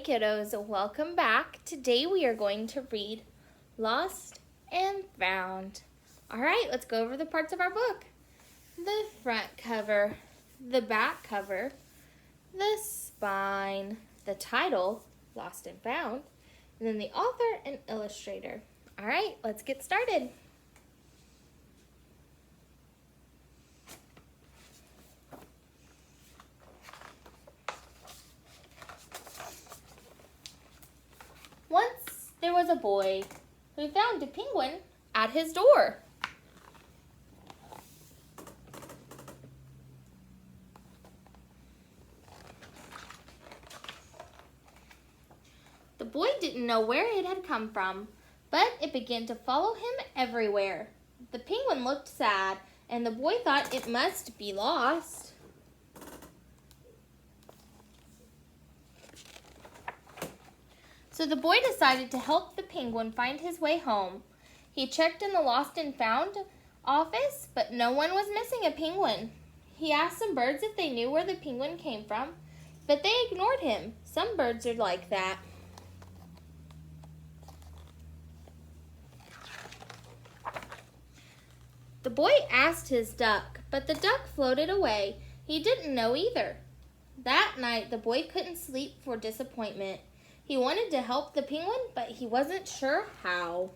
kiddos, welcome back. Today we are going to read Lost and Found. Alright, let's go over the parts of our book. The front cover, the back cover, the spine, the title, Lost and Found, and then the author and illustrator. Alright, let's get started. Once there was a boy who found a penguin at his door. The boy didn't know where it had come from, but it began to follow him everywhere. The penguin looked sad, and the boy thought it must be lost. So the boy decided to help the penguin find his way home. He checked in the Lost and Found office, but no one was missing a penguin. He asked some birds if they knew where the penguin came from, but they ignored him. Some birds are like that. The boy asked his duck, but the duck floated away. He didn't know either. That night, the boy couldn't sleep for disappointment. He wanted to help the penguin, but he wasn't sure how.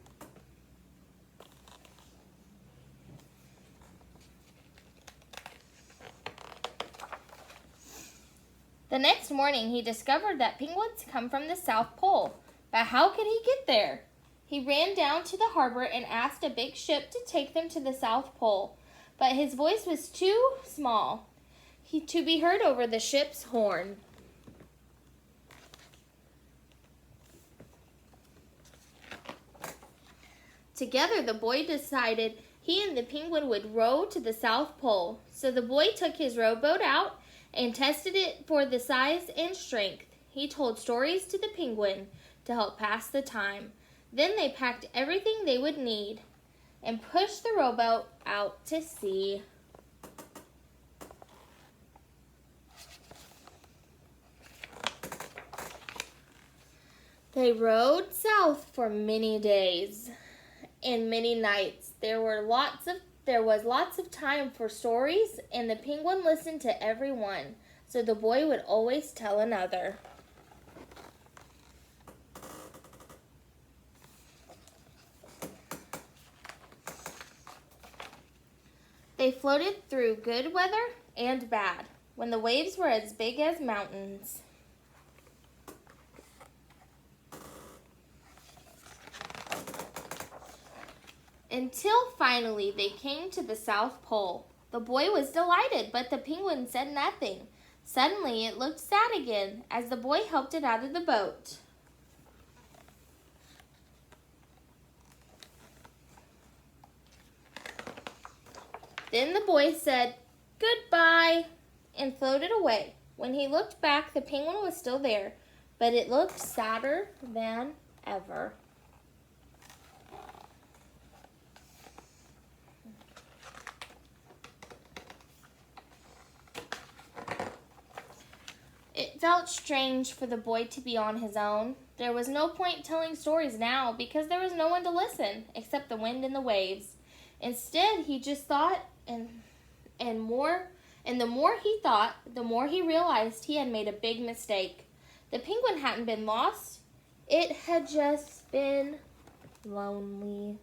The next morning, he discovered that penguins come from the South Pole. But how could he get there? He ran down to the harbor and asked a big ship to take them to the South Pole. But his voice was too small to be heard over the ship's horn. Together, the boy decided he and the penguin would row to the South Pole. So the boy took his rowboat out and tested it for the size and strength. He told stories to the penguin to help pass the time. Then they packed everything they would need and pushed the rowboat out to sea. They rowed south for many days and many nights. There was lots of time for stories, and the penguin listened to every one, so the boy would always tell another. They floated through good weather and bad, when the waves were as big as mountains. Until finally they came to the South Pole. The boy was delighted, but the penguin said nothing. Suddenly it looked sad again as the boy helped it out of the boat. Then the boy said, "Goodbye," and floated away. When he looked back, the penguin was still there, but it looked sadder than ever. It felt strange for the boy to be on his own. There was no point telling stories now because there was no one to listen except the wind and the waves. Instead, he just thought and the more he thought, the more he realized he had made a big mistake. The penguin hadn't been lost. It had just been lonely.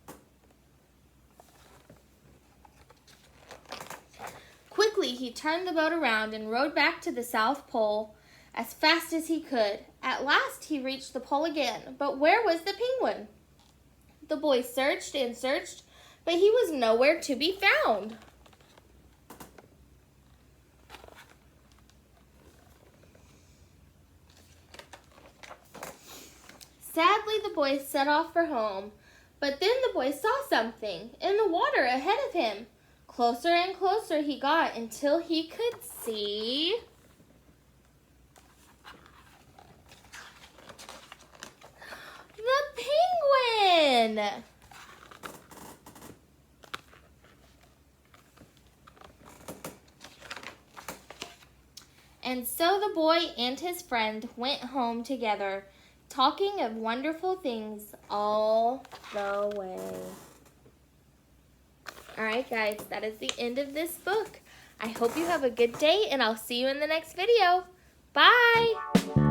Quickly, he turned the boat around and rowed back to the South Pole as fast as he could. At last, he reached the pole again, but where was the penguin? The boy searched and searched, but he was nowhere to be found. Sadly, the boy set off for home, but then the boy saw something in the water ahead of him. Closer and closer he got until he could see the penguin. And so the boy and his friend went home together, talking of wonderful things all the way. Alright guys, that is the end of this book. I hope you have a good day, and I'll see you in the next video. Bye!